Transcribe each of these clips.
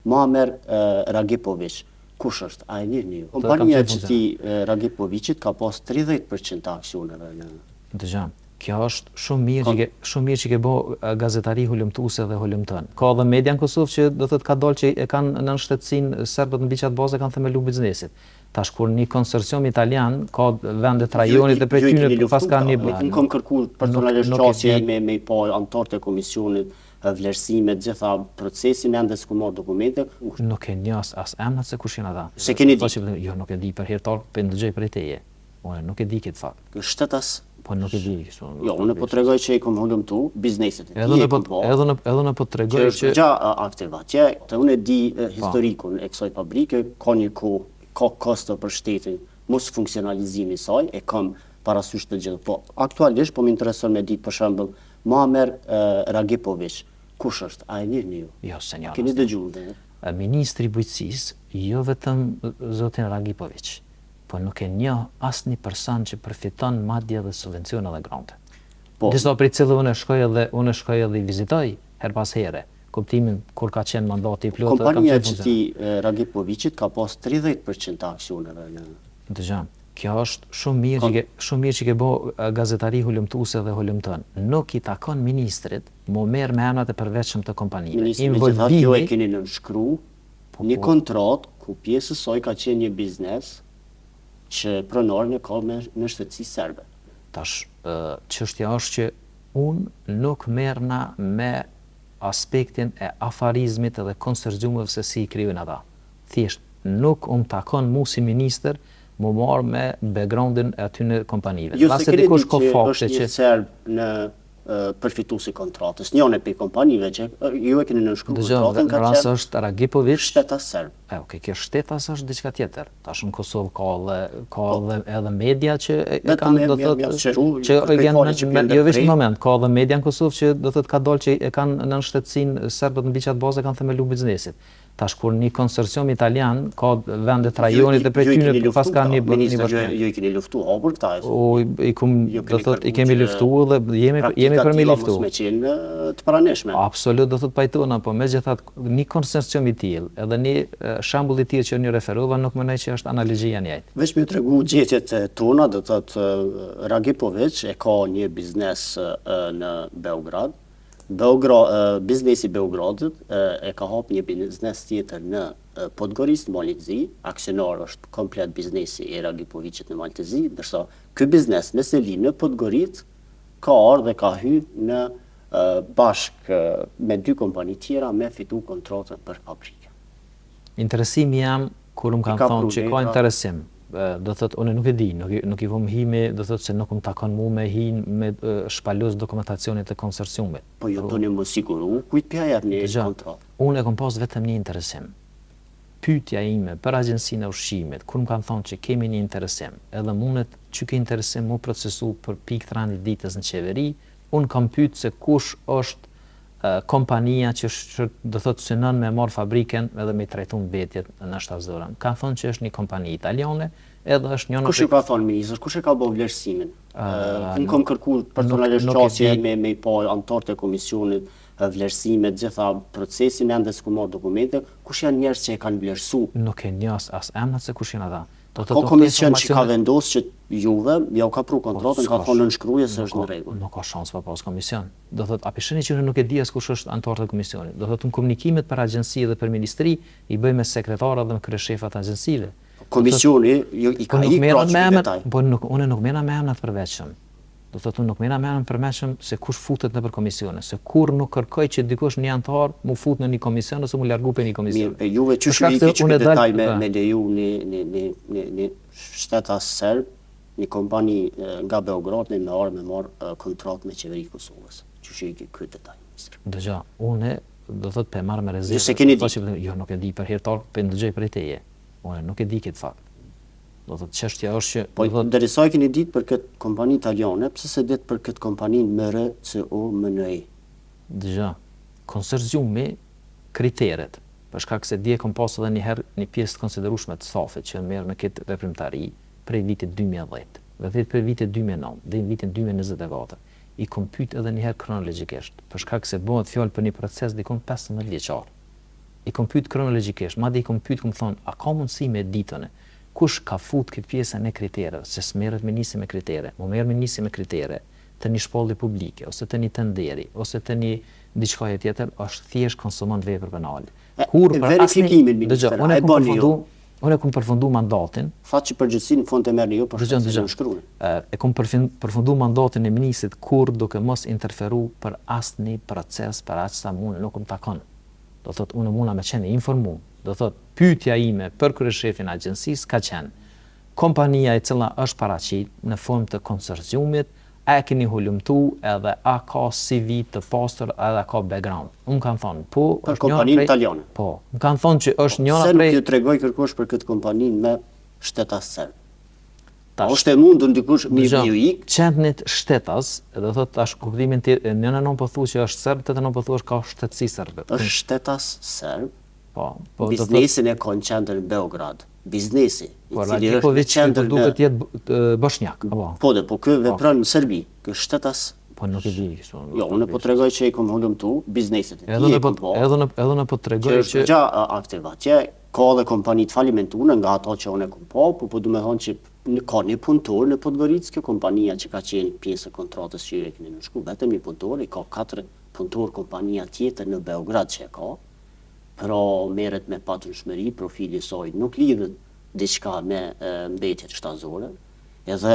Muamer Ragipović. Kush është? A e njihni ju? Kompania e Ragipovicit ka pas 30% të aksioneve në... Dëgjam, kjo është shumë mirë që ke bo gazetari hulumtuese dhe hulumtën. Ka dhe media në Kosovë që do thot ka dalë që e kanë në shtetësinë serbët në biçat baze kanë themelu biznesit. Tash kur një konsorcium italian ka vendet rajonit dhe prej tyre pas ka një Unë kam kërkuar personalisht qasje me pa anëtarët e komisionit, vlerësimet, gjitha procesin ende s'ku marrë dokumente. Nuk e njës as emnat se kush janë ata. Se keni di? Jo, nuk e di për herëtar, për ndëgjej për e teje. Unë nuk e di këtë fakt. Shtetas? Po nuk e di. Jo, unë po tregoj që i kom hulumtu bizneset e Edhe unë po tregoj që... Gja aktiva atje, të unë e di historikun e kësaj fabrike, ka një kohë, ka kosto për shtetin, mos funksionalizimi saj, e kam parasysh të gjithë. Po, aktualisht, po më intereson me ditë për shembull Muamer Ragipović. Kush është? A e njihni ju? Jo, senjora. Keni dëgjuar dhe? Ministri i Bujqësisë, jo vetëm zotin Ragipović, po nuk e njeh asnjë person që përfiton madje dhe subvencione dhe grante. Disa prej cilëve unë shkoj edhe i vizitoj her pas here. Kuptimin kur ka qenë mandati i plotë. Kompania e GT Ragipovicit ka pas 30% të aksioneve në... Dëgjam, kjo është shumë mirë që ke bo gazetari hulumtuese dhe hulumtën. Nuk i takon ministrit mu merr me emrat e përveçshëm të kompanive. Ministri me gjithat jo e keni nënshkru një kontratë ku pjesë saj ka qenë një biznes që pronarin e ka në shtetësi serbe. Tash, çështja është që unë nuk merrna me aspektin e afarizmit dhe konsorciumeve se si i kryejnë ata. Thjesht, nuk takon mu si minister mu marrë me backgroundin e atyne kompanive. Jo se keni di që është një serb në përfituesi kontratës, njën e për kompanive që ju e keni nënshkru kontratën ka qenë... Rasa është Ragipović... Shtetas serb. Kjo shtetas është diçka tjetër. Tash në Kosovë ka edhe media që e kanë do thotë që jo vetëm në moment, ka edhe media në Kosovë që do thotë ka dalë që e kanë në shtetësinë serbët në biçat baze kanë themelu biznesit. Tash kur një konsorcium italian ka vendet rajonit dhe prej tyre pas ka një bashkëpunim. Ju i keni luftu hapur këta? I kemi luftuar dhe jemi për me luftu. Mos me qenë të praneshme. Absolut, do thot pajtona, po megjithatë një konsorcium i tillë, edhe një shembull i tillë që një referova nuk mendoj që është analogjia njëjtë. Veç më tregu gjetjet tona, do thotë Ragipović e ka një biznes në Beograd. Biznesi Beogradit e ka hap një biznes tjetër në Podgoricë, Malezi, aksionar është komplet biznesi e Ragipovicit në Malezi, ndërsa ky biznes nëse li në Podgoricë ka ardhur dhe ka hyrë në bashk me dy kompani tjera me fitu kontratën për fabrike. Interesimi jam kur më kanë thonë që ka interesim. Do thot unë nuk e di, nuk i vëm hime, do thot se nuk më takon mu me hin me shpalos dokumentacionit të konsorciumit. Po jo doni më siguru, kujt pja jep një kontratë? Unë e kom pas vetëm një interesim. Pyetja ime për agjensinë e ushqimit, kur më kanë thonë që kemi një interesim, edhe mundet që ke interesim mu procesu për pikë 30 ditës në qeveri, unë kam pyet se kush është kompania që do thotë synon me marr fabriken edhe me trajtun betjet në Shtazorën. Ka thonë që është një kompani italiane, edhe është njëna... Kush i ka thonë ministër, kush e ka bërë vlerësimin? Unë kam kërkuar personalisht qasje me pa anëtarët e komisionit, vlerësimet, gjitha procesin ende s'ku marrë dokumente, kush janë njerëz që e kanë vlerësu? Nuk e njeh as emrat se kush janë ata. Ka komision që ka vendosur që juve ja u ka pru kontratën, ka thonë në shkruaj se është në rregull. Nuk ka shans pa pas komision. Do thotë a pisheni që unë nuk e di as kush është anëtar të komisionit. Do thotë komunikimet për agjenci dhe për ministri i bëj me sekretarët dhe me kryeshefat të agjencive. Komisioni i ka detaj. Po unë nuk merrem me emrat përveçshëm. Do thotë unë nuk merrem me emrat përveçshëm se kush futet nëpër komisione, se kur nuk kërkoj që dikush një anëtar mu fut në një komision ose mu largu për një komision. Mirë, juve çuçi i detaj me leju një shtetas serb, një kompani nga Beograd me marr kontratë me qeverinë e Kosovës. Çuçi i ky detaj. Dëgjoj, unë do thotë pe marr me rezervë. Se keni di? Jo, nuk e di për herëtar, pe ndëgjoj për teje. Unë nuk e di këtë fakt. Do thotë çështja është që po derisa keni ditë për këtë kompani italiane, pse se ditë për këtë kompaninë MRCO-MNI? Dëgjoj, konsorciumi kriteret, për shkak se dje kom pas edhe një herë një pjesë të konsiderueshme të stafit që merr me këtë veprimtari prej vitit 2010, dhe prej vitit 2009 deri në vitin 2024. I kom pyet edhe një herë kronologjikisht, për shkak se bëhet fjalë për një proces dikon 15 vjeçar. i kom pyet kronologjikisht, madje i kom pyet, kom thonë, a ka mundësi me ditën e kush ka fut këtë pjesën e kritereve, se s'merret me nisje me kritere, mo merr me nisje me kritere të një shpallje publike, ose të një tenderi, ose të një diçka tjetër, është thjesht konsumon vepër penale. Kur për verifikimin minister, unë kom përfundu mandatin. Fat që përgjithësinë fond të merrni ju për shkak të shkruan. E kom përfundu mandatin e ministrit kur duke mos interferu për asnjë proces për aq sa unë nuk më takon. Do thot unë muna me qenë informu. Do thot pyetja ime për kryeshefin e agjencisë ka qenë kompania e cila është paraqit në formë të konsorciumit, a e keni hulumtu edhe a ka CV të pastër edhe a ka background. Unë kanë thonë, po, për kompaninë italiane. Po, më kanë thonë që është njëra prej... Se prej... nuk ju tregoj kërkosh për këtë kompaninë me shtetas serb. A është e mundur ndikush me ju ik? Qendnit shtetas, do thot tash kuptimin nëna non po thu që është serb, tjetër non po thuash ka shtetësi serbe. Është shtetas serb. Po, biznesin e ka në qendër në Beograd. Biznesi, i cili është në qendër në... duket jetë bosnjak, apo? Po ky vepron në Serbi, ky shtetas. Po nuk e di. Jo, unë po tregoj që i kam hulumtu bizneset e tij. Edhe në po tregoj që gja aktiv atje, ka edhe kompani të falimentuara nga ato që unë kam po du me thonë që ka një punëtor në Podgoricë, kjo kompania që ka qenë pjesë e kontratës që ju e keni nënshku, vetëm një punëtor, i ka 4 punëtor kompania tjetër në Beograd që e ka. Pra merret me patrimshmëri, profili i saj nuk lidhet diçka me mbetjet shtatësore. Edhe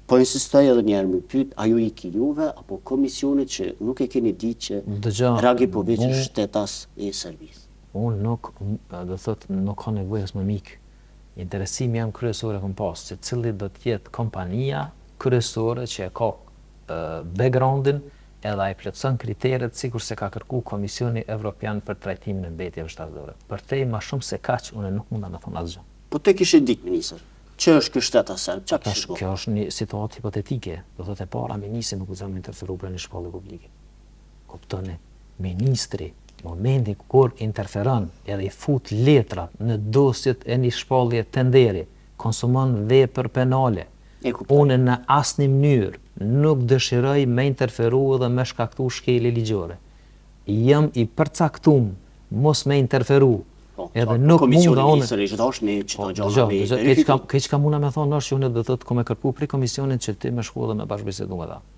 po insistoj edhe një herë më pyet, a ju i ki juve apo komisionit që nuk e keni ditë që Ragipovic është shtetas i Serbisë? Unë nuk, do thot, nuk ka nevojë as më mik. Interesimi jam kryesor e kom pas, se cili do të jetë kompania kryesore që e ka backgroundin edhe ai plotson kriteret sikur se ka kërku Komisioni Evropian për trajtimin e mbetjeve shtatësore. Për te më shumë se kaq unë nuk mund ta them asgjë. Po te kishe ditë ministër, që është ky shtetas serb, çka kishte? Kjo është një situatë hipotetike. Do thotë para ministri nuk guxon të interferu për një shkollë publike. Kuptoni, ministri momenti kur interferon edhe i fut letrat në dosjet e një shpallje tenderi, konsumon vepër penale. Unë në asnjë mënyrë nuk dëshiroj me interferu dhe me shkaktu shkelje ligjore. Jam i përcaktuar mos me interferu. Edhe nuk munda unë. Keq ka munda me thonë është që unë do të thotë ku me kërku pri komisionit që ti më shku dhe me bashkëbisedu me ta.